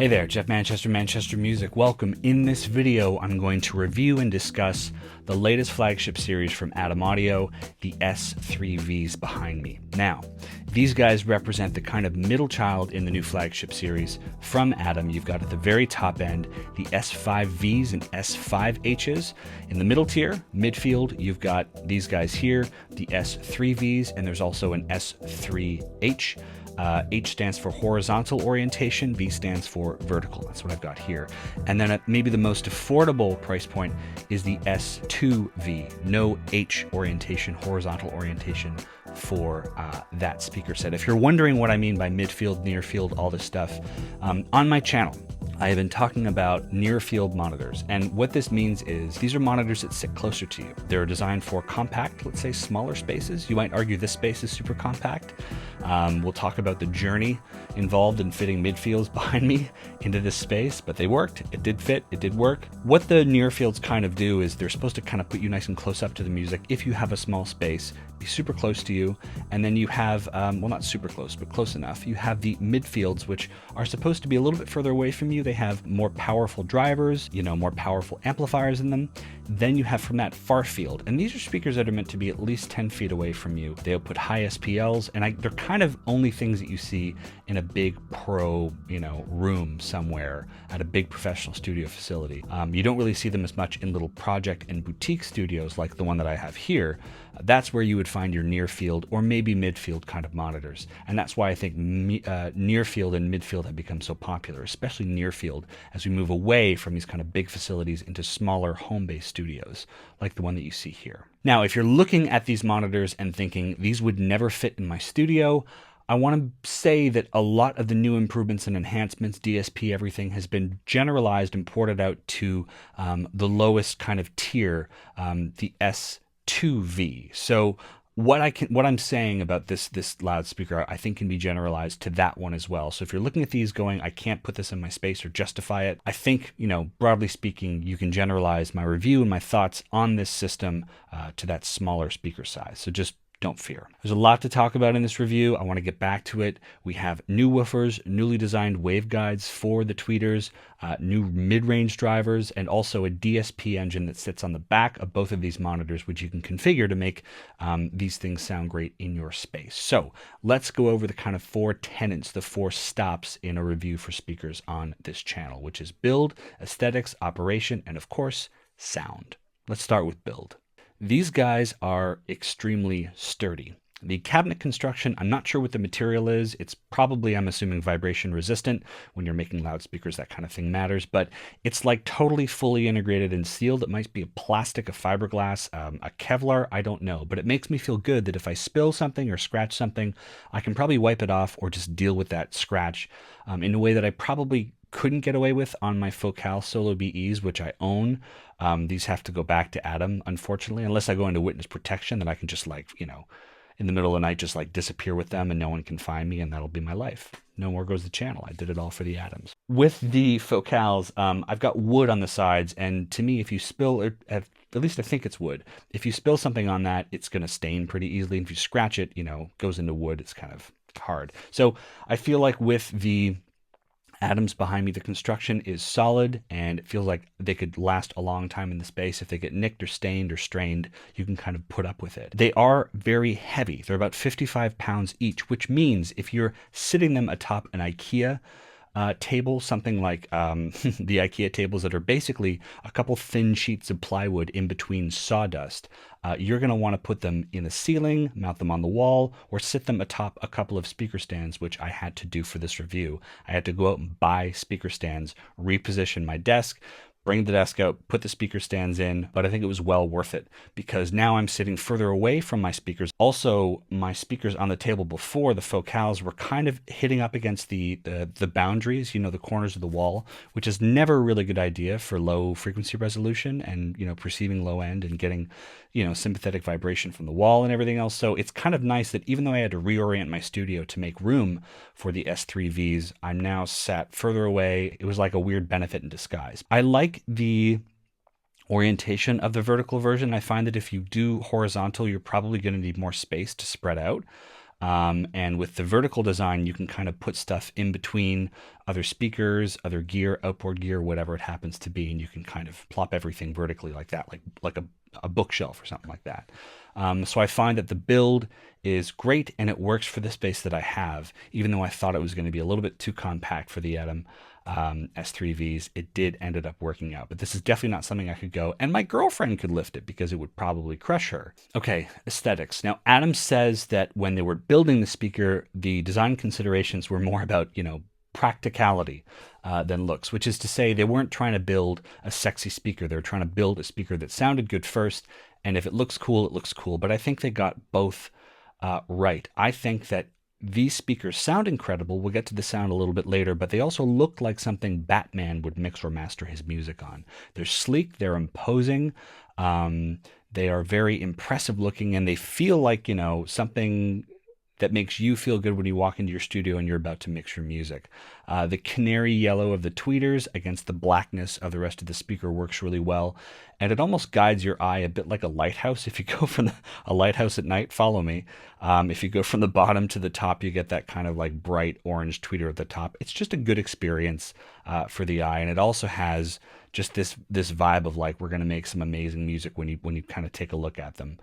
Hey there, Jeff Manchester, Manchester Music. Welcome. In this video, I'm going to review and discuss the latest flagship series from Atom Audio, the S3Vs behind me. Now, these guys represent the kind of middle child in the new flagship series from Atom. You've got at the very top end, the S5Vs and S5Hs. In the middle tier, midfield, you've got these guys here, the S3Vs, and there's also an S3H. H stands for horizontal orientation, V stands for vertical. That's what I've got here. And then at maybe the most affordable price point is the S2V, no H orientation, horizontal orientation for that speaker set. If you're wondering what I mean by midfield, near field, all this stuff, on my channel, I have been talking about near field monitors. And what this means is these are monitors that sit closer to you. They're designed for compact, let's say smaller spaces. You might argue this space is super compact. We'll talk about the journey involved in fitting midfields behind me into this space, but they worked. It did fit, it did work. What the near fields kind of do is they're supposed to kind of put you nice and close up to the music. If you have a small space, be super close to you. And then you have, well, not super close, but close enough. You have the midfields, which are supposed to be a little bit further away from you. They have more powerful drivers, more powerful amplifiers in them. Then you have from that far field. And these are speakers that are meant to be at least 10 feet away from you. They output high SPLs, and they're kind of only things that you see in a big pro, room somewhere at a big professional studio facility. You don't really see them as much in little project and boutique studios like the one that I have here. That's where you would find your near field or maybe midfield kind of monitors. And that's why I think near field and midfield have become so popular, especially near field, as we move away from these kind of big facilities into smaller home-based studios like the one that you see here. Now, if you're looking at these monitors and thinking these would never fit in my studio, I want to say that a lot of the new improvements and enhancements, DSP, everything has been generalized and ported out to the lowest kind of tier, the S2V. So what I'm saying about this loudspeaker, I think can be generalized to that one as well. So if you're looking at these going, I can't put this in my space or justify it, I think, broadly speaking, you can generalize my review and my thoughts on this system to that smaller speaker size. So just don't fear. There's a lot to talk about in this review. I want to get back to it. We have new woofers, newly designed waveguides for the tweeters, new mid-range drivers, and also a DSP engine that sits on the back of both of these monitors, which you can configure to make these things sound great in your space. So let's go over the kind of four tenets, the four stops in a review for speakers on this channel, which is build, aesthetics, operation, and of course, sound. Let's start with build. These guys are extremely sturdy. The cabinet construction, I'm not sure what the material is. It's probably, I'm assuming, vibration resistant. When you're making loudspeakers, that kind of thing matters. But it's like totally fully integrated and sealed. It might be a plastic, a fiberglass, a Kevlar, I don't know. But it makes me feel good that if I spill something or scratch something, I can probably wipe it off or just deal with that scratch in a way that I probably couldn't get away with on my Focal Solo BEs, which I own. These have to go back to Atom, unfortunately, unless I go into witness protection, then I can just in the middle of the night, just disappear with them and no one can find me, and that'll be my life. No more goes the channel. I did it all for the Atoms. With the Focals, I've got wood on the sides, and to me, if you spill, or at least I think it's wood, if you spill something on that, it's going to stain pretty easily. And if you scratch it, goes into wood, it's kind of hard. So I feel like with the Atoms behind me, the construction is solid and it feels like they could last a long time in the space. If they get nicked or stained or strained, you can kind of put up with it. They are very heavy. They're about 55 pounds each, which means if you're sitting them atop an IKEA table, something like the IKEA tables that are basically a couple thin sheets of plywood in between sawdust, you're going to want to put them in the ceiling, mount them on the wall, or sit them atop a couple of speaker stands, which I had to do for this review. I had to go out and buy speaker stands, reposition my desk, bring the desk out, put the speaker stands in, but I think it was well worth it because now I'm sitting further away from my speakers. Also, my speakers on the table before, the Focals, were kind of hitting up against the boundaries, the corners of the wall, which is never a really good idea for low frequency resolution and, perceiving low end and getting, sympathetic vibration from the wall and everything else. So it's kind of nice that even though I had to reorient my studio to make room for the S3Vs, I'm now sat further away. It was like a weird benefit in disguise. I like the orientation of the vertical version. I find that if you do horizontal, you're probably going to need more space to spread out. And with the vertical design, you can kind of put stuff in between other speakers, other gear, outboard gear, whatever it happens to be, and you can kind of plop everything vertically like that, like a bookshelf or something like that. So I find that the build is great and it works for the space that I have, even though I thought it was going to be a little bit too compact for the Atom S3Vs. It did ended up working out, but this is definitely not something I could go, and my girlfriend could lift it because it would probably crush her. Okay, aesthetics. Now, Atom says that when they were building the speaker, the design considerations were more about, practicality than looks, which is to say they weren't trying to build a sexy speaker. They were trying to build a speaker that sounded good first, and if it looks cool, it looks cool. But I think they got both right. I think that these speakers sound incredible. We'll get to the sound a little bit later, but they also look like something Batman would mix or master his music on. They're sleek, they're imposing, they are very impressive looking, and they feel like, something that makes you feel good when you walk into your studio and you're about to mix your music. The canary yellow of the tweeters against the blackness of the rest of the speaker works really well, and it almost guides your eye a bit like a lighthouse. If you go from a lighthouse at night, follow me. If you go from the bottom to the top, you get that kind of like bright orange tweeter at the top. It's just a good experience for the eye, and it also has just this vibe of like, we're going to make some amazing music when you kind of take a look at them.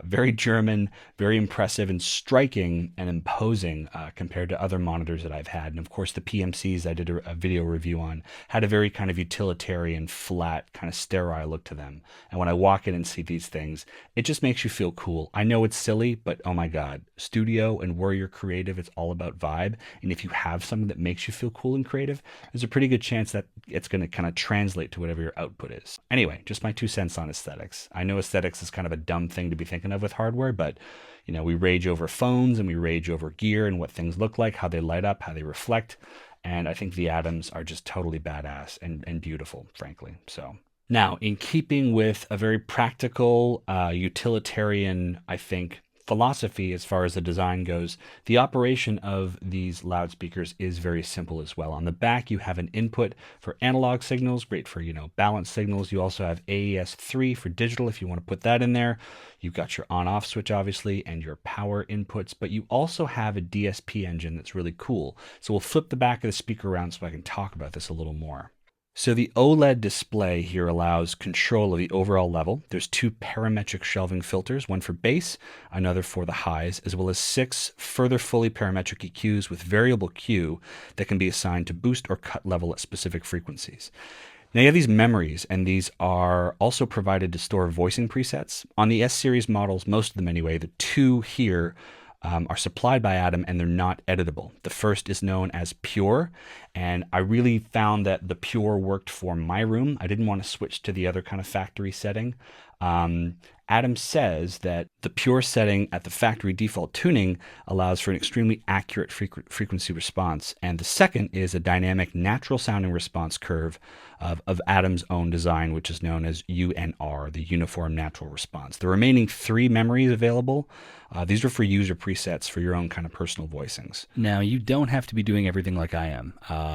Very German, very impressive and striking and imposing compared to other monitors that I've had. And of course, the PMCs I did a video review on had a very kind of utilitarian, flat, kind of sterile look to them. And when I walk in and see these things, it just makes you feel cool. I know it's silly, but oh my God, studio and where you're creative, it's all about vibe. And if you have something that makes you feel cool and creative, there's a pretty good chance that it's going to kind of translate to whatever your output is. Anyway, just my 2 cents on aesthetics. I know aesthetics is kind of a dumb thing to be thinking of with hardware, but we rage over phones and we rage over gear and what things look like, how they light up, how they reflect. And I think the Atoms are just totally badass and beautiful, frankly. So now, in keeping with a very practical, utilitarian, I think, philosophy as far as the design goes, the operation of these loudspeakers is very simple as well. On the back, you have an input for analog signals, great for, balanced signals. You also have AES-3 for digital if you want to put that in there. You've got your on-off switch, obviously, and your power inputs, but you also have a DSP engine that's really cool. So we'll flip the back of the speaker around so I can talk about this a little more. So the OLED display here allows control of the overall level. There's 2 parametric shelving filters, one for bass, another for the highs, as well as 6 further fully parametric EQs with variable Q that can be assigned to boost or cut level at specific frequencies. Now you have these memories, and these are also provided to store voicing presets. On the S-series models, most of them anyway, the 2 here are supplied by Atom, and they're not editable. The first is known as Pure, and I really found that the Pure worked for my room. I didn't want to switch to the other kind of factory setting. Atom says that the Pure setting at the factory default tuning allows for an extremely accurate frequency response, and the second is a dynamic natural sounding response curve of Atom's own design, which is known as UNR, the Uniform Natural Response. The remaining 3 memories available, these are for user presets for your own kind of personal voicings. Now, you don't have to be doing everything like I am,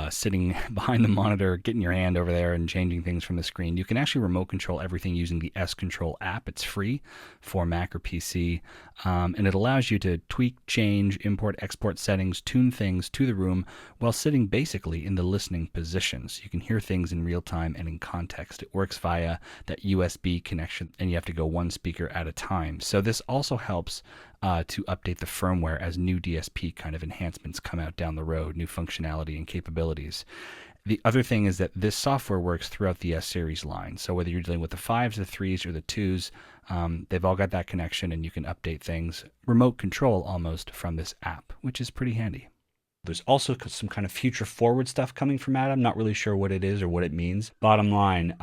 sitting behind the monitor, getting your hand over there and changing things from the screen. You can actually remote control everything using the S-Control app. It's free for Mac or PC, and it allows you to tweak, change, import, export settings, tune things to the room while sitting basically in the listening position. So you can hear things in real time and in context. It works via that USB connection, and you have to go 1 speaker at a time. So this also helps to update the firmware as new DSP kind of enhancements come out down the road, new functionality and capabilities. The other thing is that this software works throughout the S-series line. So whether you're dealing with the 5s, the 3s, or the 2s, they've all got that connection, and you can update things remote control almost from this app, which is pretty handy. There's also some kind of future forward stuff coming from Atom. Not really sure what it is or what it means. Bottom line,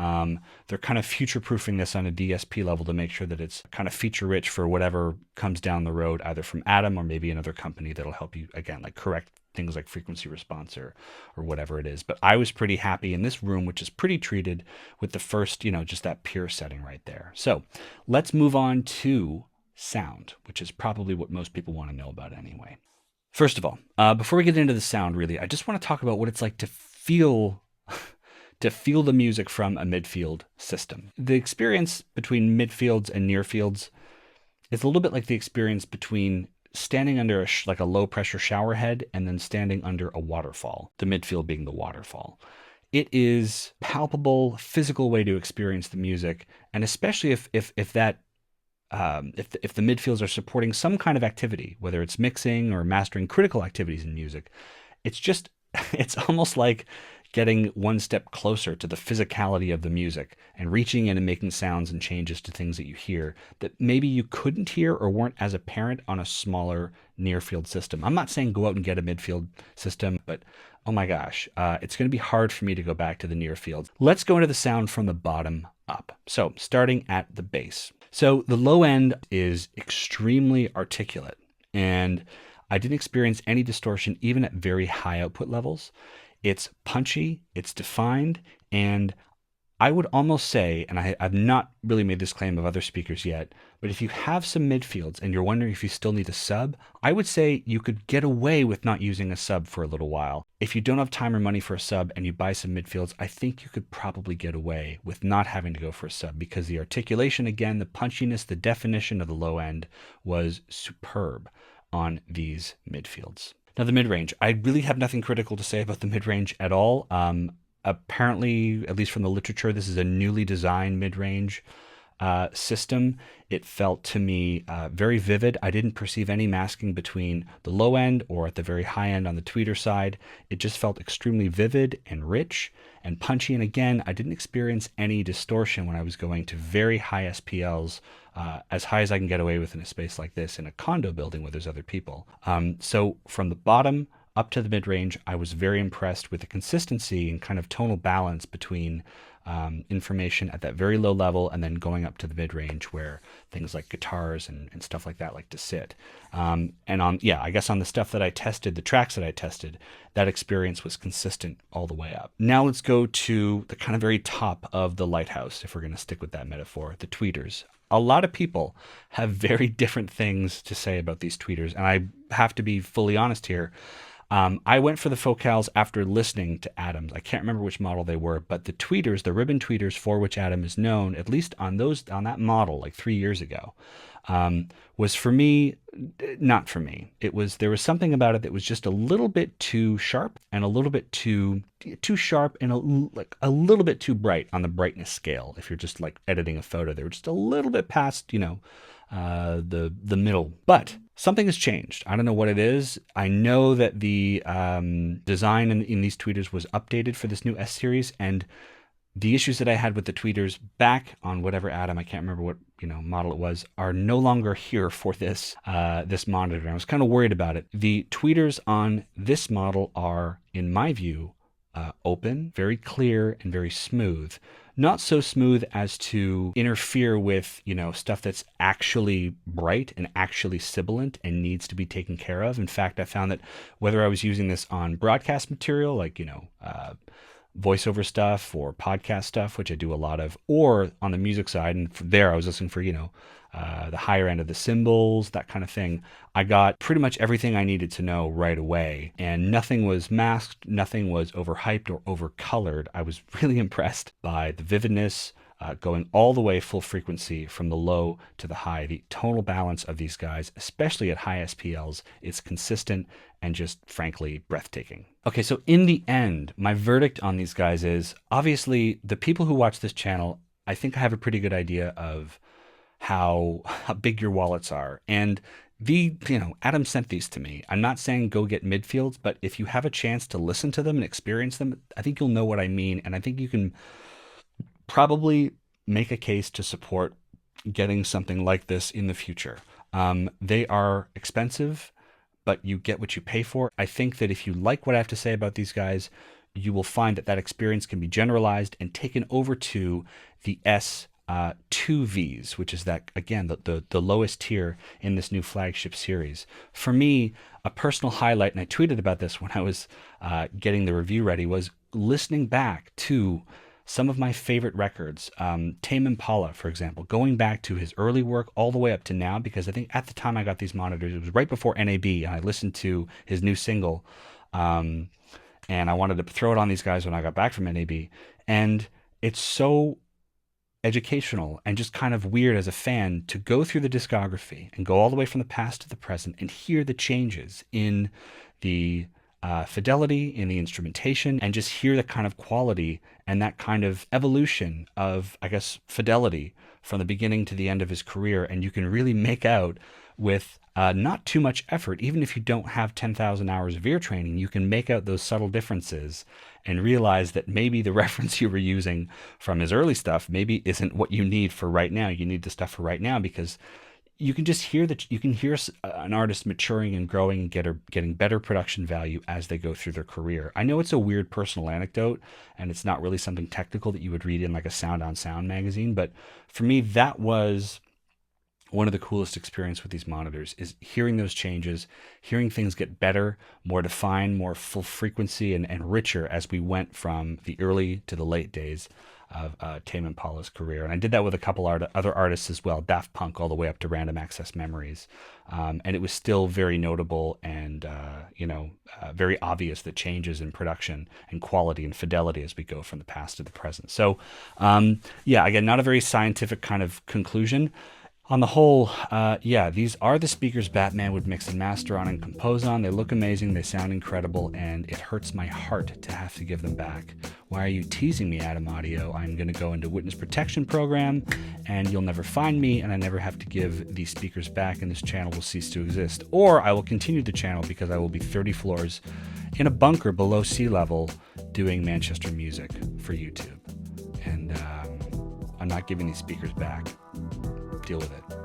they're kind of future proofing this on a DSP level to make sure that it's kind of feature rich for whatever comes down the road, either from Atom or maybe another company that'll help you, again, like correct things like frequency response or whatever it is. But I was pretty happy in this room, which is pretty treated, with the first, just that pure setting right there. So let's move on to sound, which is probably what most people want to know about anyway. First of all, before we get into the sound, really, I just want to talk about what it's like to feel the music from a midfield system. The experience between midfields and near fields is a little bit like the experience between standing under like a low pressure shower head and then standing under a waterfall, the midfield being the waterfall. It is palpable, physical way to experience the music, and especially if that if the midfields are supporting some kind of activity, whether it's mixing or mastering critical activities in music, it's just it's almost like getting one step closer to the physicality of the music and reaching in and making sounds and changes to things that you hear that maybe you couldn't hear or weren't as apparent on a smaller near field system. I'm not saying go out and get a midfield system, but oh my gosh, it's going to be hard for me to go back to the near fields. Let's go into the sound from the bottom up. So starting at the bass. So the low end is extremely articulate, and I didn't experience any distortion even at very high output levels. It's punchy, it's defined, and I would almost say, and I've not really made this claim of other speakers yet, but if you have some midfields and you're wondering if you still need a sub, I would say you could get away with not using a sub for a little while. If you don't have time or money for a sub and you buy some midfields, I think you could probably get away with not having to go for a sub, because the articulation, again, the punchiness, the definition of the low end was superb on these midfields. Now the mid-range, I really have nothing critical to say about the mid-range at all. Apparently, at least from the literature, this is a newly designed mid-range system. It felt to me very vivid. I didn't perceive any masking between the low end or at the very high end on the tweeter side. It just felt extremely vivid and rich and punchy. And again, I didn't experience any distortion when I was going to very high SPLs, as high as I can get away with in a space like this in a condo building where there's other people. So from the bottom up to the mid-range, I was very impressed with the consistency and kind of tonal balance between information at that very low level and then going up to the mid-range where things like guitars and stuff like that like to sit. And I guess on the stuff that I tested, the tracks that I tested, that experience was consistent all the way up. Now let's go to the kind of very top of the lighthouse, if we're going to stick with that metaphor, the tweeters. A lot of people have very different things to say about these tweeters, and I have to be fully honest here. I went for the focals after listening to Adam's. I can't remember which model they were, but the tweeters, the ribbon tweeters for which Adam is known, at least on that model like 3 years ago, was for me, not for me. There was something about it that was just a little bit too sharp and a little bit too sharp and a little bit too bright on the brightness scale. If you're just like editing a photo, they were just a little bit past, the middle. But something has changed. I don't know what it is. I know that the design in these tweeters was updated for this new S series, and the issues that I had with the tweeters back on whatever Adam, I can't remember what model it was, are no longer here for this this monitor. And I was kind of worried about it. The tweeters on this model are, in my view, open, very clear, and very smooth. Not so smooth as to interfere with, stuff that's actually bright and actually sibilant and needs to be taken care of. In fact, I found that whether I was using this on broadcast material, like, voiceover stuff or podcast stuff, which I do a lot of, or on the music side, and there I was listening for, the higher end of the cymbals, that kind of thing, I got pretty much everything I needed to know right away, and nothing was masked, nothing was overhyped or overcolored. I was really impressed by the vividness, going all the way full frequency from the low to the high. The tonal balance of these guys, especially at high SPLs, is consistent and just frankly breathtaking. Okay, so in the end, my verdict on these guys is, obviously, the people who watch this channel, I think I have a pretty good idea of how big your wallets are. And Adam sent these to me. I'm not saying go get midfields, but if you have a chance to listen to them and experience them, I think you'll know what I mean. And I think you can probably make a case to support getting something like this in the future. They are expensive, but you get what you pay for. I think that if you like what I have to say about these guys, you will find that experience can be generalized and taken over to the S3Vs, which is that, again, the lowest tier in this new flagship series. For me, a personal highlight, and I tweeted about this when I was getting the review ready, was listening back to some of my favorite records, Tame Impala, for example, going back to his early work all the way up to now, because I think at the time I got these monitors, it was right before NAB, and I listened to his new single, and I wanted to throw it on these guys when I got back from NAB, and it's so educational and just kind of weird as a fan to go through the discography and go all the way from the past to the present and hear the changes in the fidelity, in the instrumentation, and just hear the kind of quality and that kind of evolution of, I guess, fidelity from the beginning to the end of his career. And you can really make out with not too much effort, even if you don't have 10,000 hours of ear training, you can make out those subtle differences and realize that maybe the reference you were using from his early stuff maybe isn't what you need for right now. You need the stuff for right now, because you can just hear that you can hear an artist maturing and growing and getting better production value as they go through their career. I know it's a weird personal anecdote and it's not really something technical that you would read in like a Sound on Sound magazine, but for me, that was one of the coolest experience with these monitors, is hearing those changes, hearing things get better, more defined, more full frequency, and richer as we went from the early to the late days of Tame Impala's career. And I did that with a couple other artists as well, Daft Punk all the way up to Random Access Memories. And it was still very notable and, very obvious the changes in production and quality and fidelity as we go from the past to the present. So, again, not a very scientific kind of conclusion. On the whole, these are the speakers Batman would mix and master on and compose on. They look amazing, they sound incredible, and it hurts my heart to have to give them back. Why are you teasing me, Adam Audio? I'm going to go into witness protection program, and you'll never find me, and I never have to give these speakers back, and this channel will cease to exist. Or I will continue the channel because I will be 30 floors in a bunker below sea level doing Manchester music for YouTube. And I'm not giving these speakers back. Deal with it.